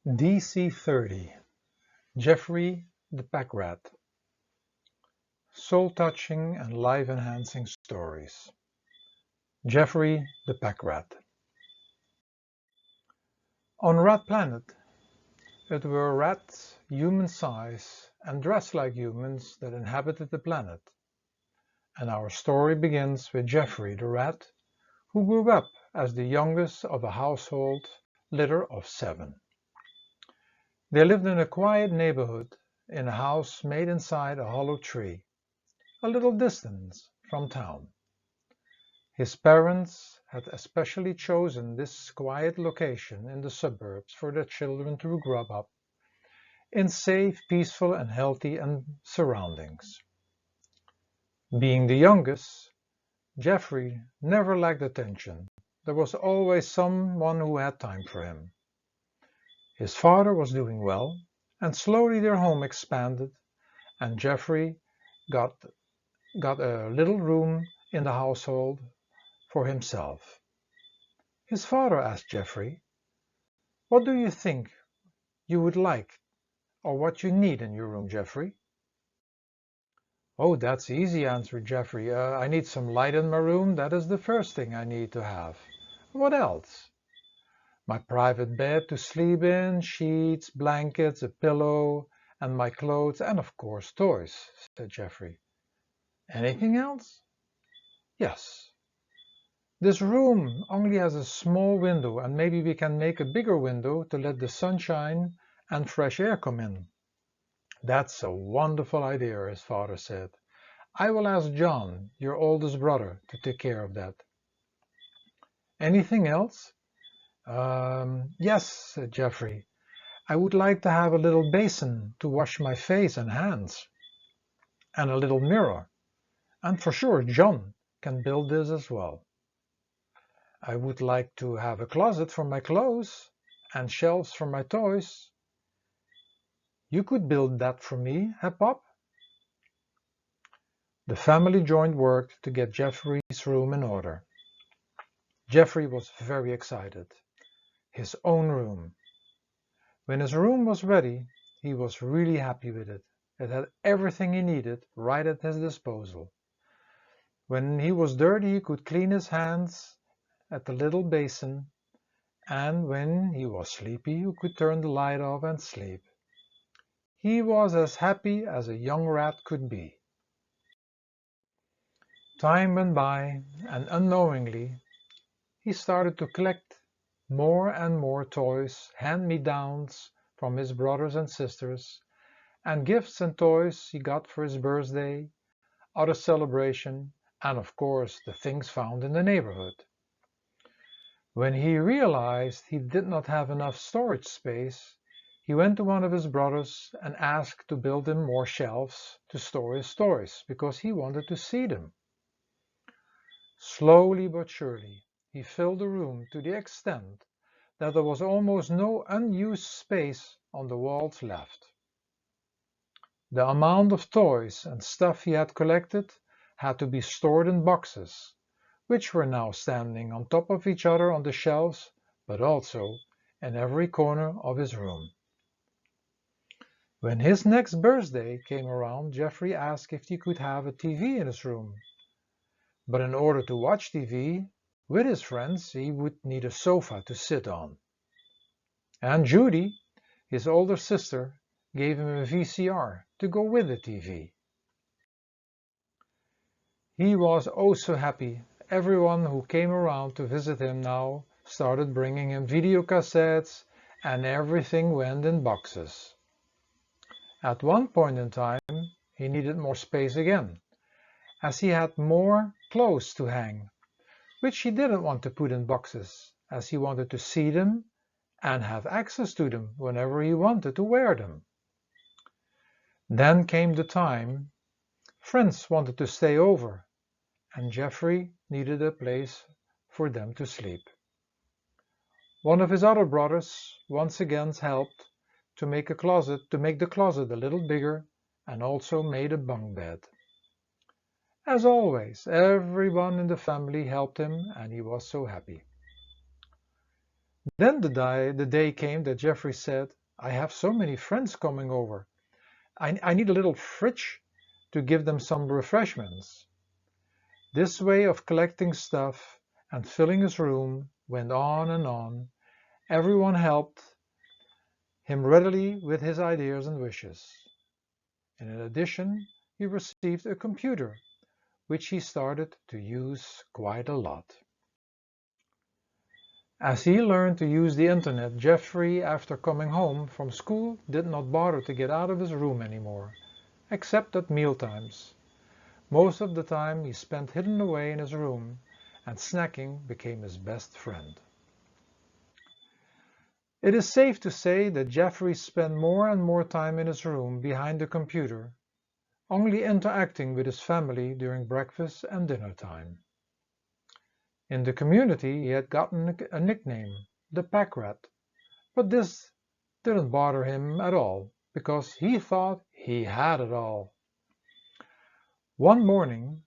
Dc30, Jeffrey the Packrat. Soul-touching and life-enhancing stories. Jeffrey the Packrat. On Rat Planet, it were rats human size and dressed like humans that inhabited the planet. And our story begins with Jeffrey the rat, who grew up as the youngest of a household litter of 7. They lived in a quiet neighborhood in a house made inside a hollow tree, a little distance from town. His parents had especially chosen this quiet location in the suburbs for their children to grow up in safe, peaceful and healthy surroundings. Being the youngest, Jeffrey never lacked attention. There was always someone who had time for him. His father was doing well, and slowly their home expanded, and Jeffrey got a little room in the household for himself. His father asked Jeffrey, "What do you think you would like, or what you need in your room, Jeffrey?" "Oh, that's easy," answered Jeffrey. "I need some light in my room. That is the first thing I need to have. What else?" "My private bed to sleep in, sheets, blankets, a pillow, and my clothes, and of course toys," said Jeffrey. "Anything else?" "Yes. This room only has a small window, and maybe we can make a bigger window to let the sunshine and fresh air come in." "That's a wonderful idea," his father said. "I will ask John, your oldest brother, to take care of that." "Anything else?" Yes," said Jeffrey. "I would like to have a little basin to wash my face and hands, and a little mirror, and for sure John can build this as well. I would like to have a closet for my clothes and shelves for my toys. You could build that for me, Pop?" The family joined work to get Jeffrey's room in order. Jeffrey was very excited. His own room. When his room was ready, he was really happy with it. It had everything he needed right at his disposal. When he was dirty, he could clean his hands at the little basin, and when he was sleepy, he could turn the light off and sleep. He was as happy as a young rat could be. Time went by, and unknowingly, he started to collect more and more toys, hand-me-downs from his brothers and sisters, and gifts and toys he got for his birthday, other celebration, and of course the things found in the neighborhood. When he realized he did not have enough storage space, he went to one of his brothers and asked to build him more shelves to store his toys, because he wanted to see them. Slowly but surely, he filled the room to the extent that there was almost no unused space on the walls left. The amount of toys and stuff he had collected had to be stored in boxes, which were now standing on top of each other on the shelves, but also in every corner of his room. When his next birthday came around, Jeffrey asked if he could have a TV in his room. But in order to watch TV with his friends, he would need a sofa to sit on. And Judy, his older sister, gave him a VCR to go with the TV. He was oh so happy. Everyone who came around to visit him now started bringing him video cassettes, and everything went in boxes. At one point in time, he needed more space again, as he had more clothes to hang, which he didn't want to put in boxes, as he wanted to see them and have access to them whenever he wanted to wear them. Then came the time friends wanted to stay over, and Jeffrey needed a place for them to sleep. One of his other brothers once again helped to make the closet a little bigger, and also made a bunk bed. As always, everyone in the family helped him, and he was so happy. Then the day came that Jeffrey said, "I have so many friends coming over. I need a little fridge to give them some refreshments." This way of collecting stuff and filling his room went on and on. Everyone helped him readily with his ideas and wishes. In addition, he received a computer, which he started to use quite a lot. As he learned to use the internet, Jeffrey, after coming home from school, did not bother to get out of his room anymore, except at mealtimes. Most of the time he spent hidden away in his room, and snacking became his best friend. It is safe to say that Jeffrey spent more and more time in his room behind the computer, only interacting with his family during breakfast and dinner time. In the community he had gotten a nickname, the Packrat, but this didn't bother him at all, because he thought he had it all. One morning,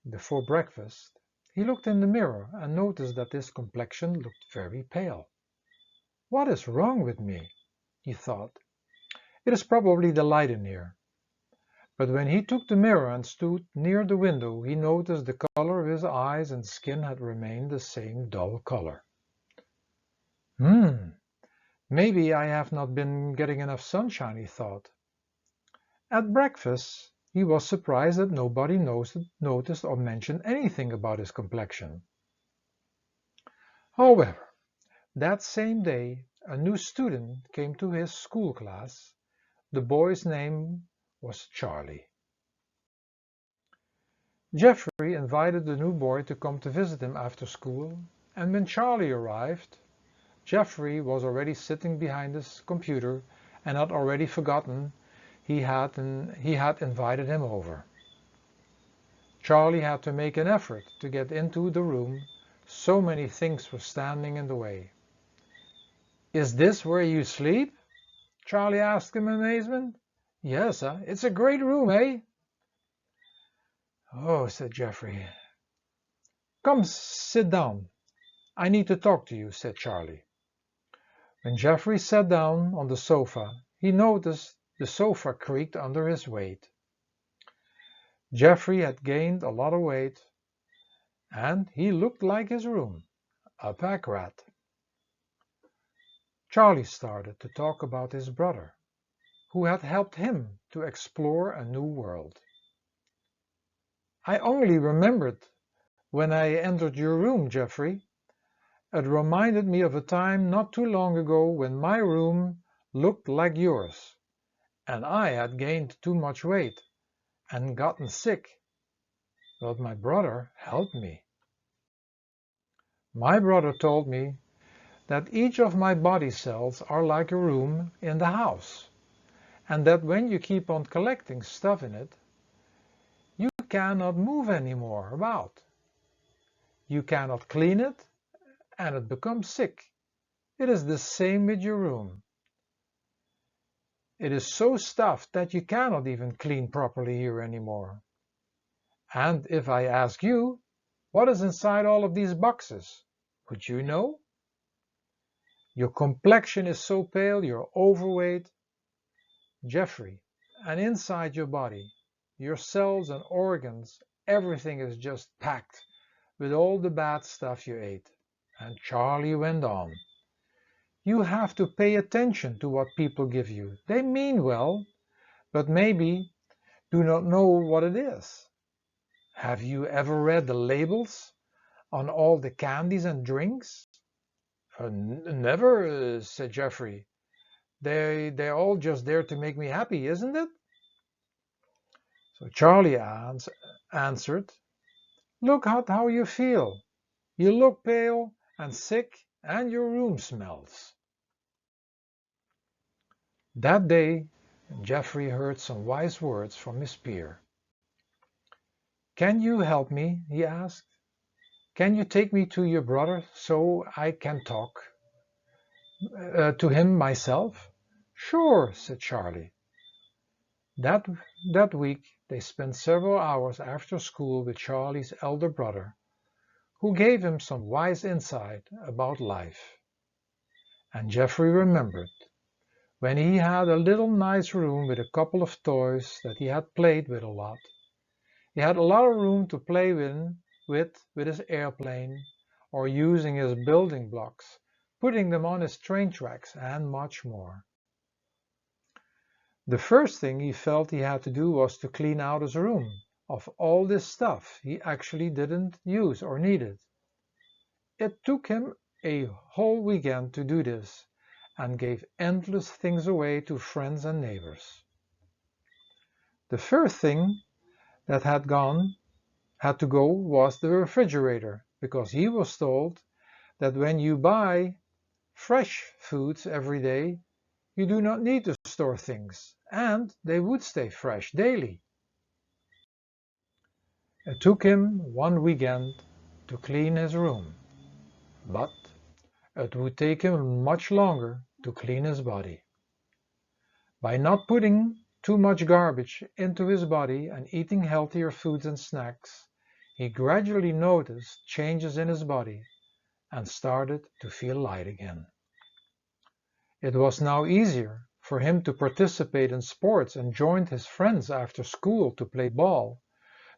before breakfast, he looked in the mirror and noticed that his complexion looked very pale. "What is wrong with me?" he thought. "It is probably the light in here." But when he took the mirror and stood near the window, he noticed the color of his eyes and skin had remained the same dull color. Maybe I have not been getting enough sunshine, he thought. At breakfast, he was surprised that nobody noticed or mentioned anything about his complexion. However, that same day, a new student came to his school class. The boy's name was Charlie. Jeffrey invited the new boy to come to visit him after school, and when Charlie arrived, Jeffrey was already sitting behind his computer and had already forgotten he had invited him over. Charlie had to make an effort to get into the room. So many things were standing in the way. "Is this where you sleep?" Charlie asked him in amazement. "Yes, it's a great room, eh?" "Oh," said Jeffrey. "Come, sit down. I need to talk to you," said Charlie. When Jeffrey sat down on the sofa, he noticed the sofa creaked under his weight. Jeffrey had gained a lot of weight, and he looked like his room, a pack rat. Charlie started to talk about his brother, who had helped him to explore a new world. "I only remembered when I entered your room, Jeffrey. It reminded me of a time not too long ago when my room looked like yours, and I had gained too much weight and gotten sick, but my brother helped me. My brother told me that each of my body cells are like a room in the house, and that when you keep on collecting stuff in it, you cannot move anymore about. You cannot clean it, and it becomes sick. It is the same with your room. It is so stuffed that you cannot even clean properly here anymore. And if I ask you, what is inside all of these boxes, would you know? Your complexion is so pale, you're overweight, Jeffrey, and inside your body, your cells and organs, everything is just packed with all the bad stuff you ate." And Charlie went on. "You have to pay attention to what people give you. They mean well, but maybe do not know what it is. Have you ever read the labels on all the candies and drinks?" Never, said Jeffrey. They're all just there to make me happy, isn't it?" So Charlie answered, "Look at how you feel. You look pale and sick, and your room smells." That day, Jeffrey heard some wise words from his peer. "Can you help me?" he asked. "Can you take me to your brother so I can talk to him myself?" "Sure," said Charlie. That week they spent several hours after school with Charlie's elder brother, who gave him some wise insight about life. And Geoffrey remembered when he had a little nice room with a couple of toys that he had played with a lot. He had a lot of room to play with his airplane, or using his building blocks, putting them on his train tracks, and much more. The first thing he felt he had to do was to clean out his room of all this stuff he actually didn't use or needed. It took him a whole weekend to do this, and gave endless things away to friends and neighbors. The first thing that had to go was the refrigerator, because he was told that when you buy fresh foods every day, you do not need to store things, and they would stay fresh daily. It took him one weekend to clean his room, but it would take him much longer to clean his body. By not putting too much garbage into his body and eating healthier foods and snacks, he gradually noticed changes in his body and started to feel light again. It was now easier for him to participate in sports and joined his friends after school to play ball,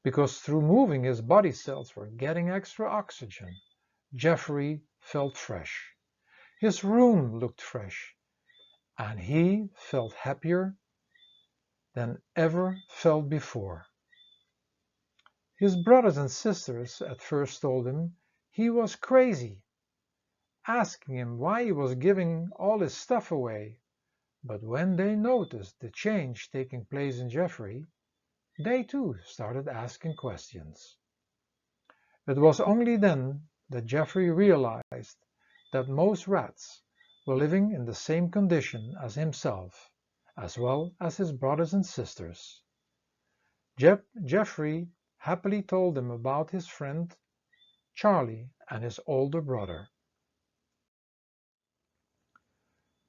because through moving his body cells were getting extra oxygen. Geoffrey felt fresh. His room looked fresh, and he felt happier than ever felt before. His brothers and sisters at first told him he was crazy, asking him why he was giving all his stuff away, but when they noticed the change taking place in Geoffrey, they too started asking questions. It was only then that Geoffrey realized that most rats were living in the same condition as himself, as well as his brothers and sisters. Geoffrey happily told them about his friend Charlie and his older brother.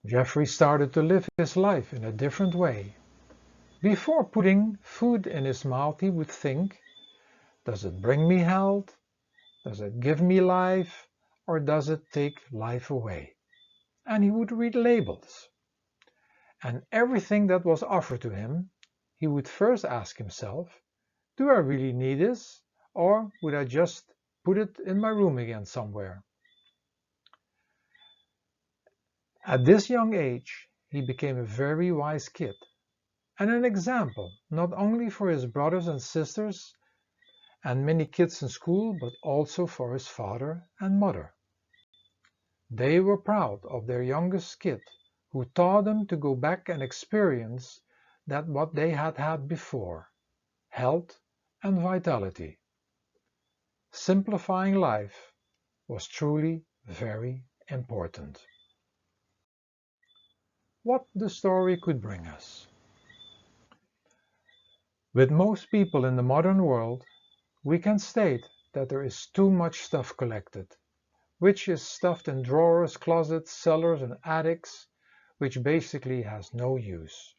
Geoffrey started to live his life in a different way. Before putting food in his mouth, he would think, does it bring me health? Does it give me life? Or does it take life away? And he would read labels. And everything that was offered to him, he would first ask himself, do I really need this? Or would I just put it in my room again somewhere? At this young age, he became a very wise kid, and an example not only for his brothers and sisters and many kids in school, but also for his father and mother. They were proud of their youngest kid, who taught them to go back and experience that what they had had before, health and vitality. Simplifying life was truly very important. What the story could bring us. With most people in the modern world, we can state that there is too much stuff collected, which is stuffed in drawers, closets, cellars, and attics, which basically has no use.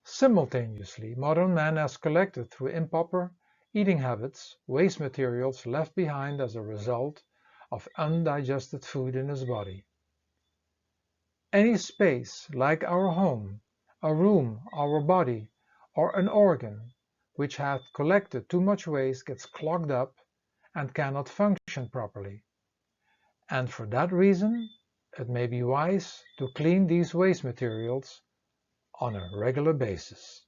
Simultaneously, modern man has collected through improper eating habits waste materials left behind as a result of undigested food in his body. Any space, like our home, a room, our body, or an organ, which has collected too much waste gets clogged up and cannot function properly. And for that reason, it may be wise to clean these waste materials on a regular basis.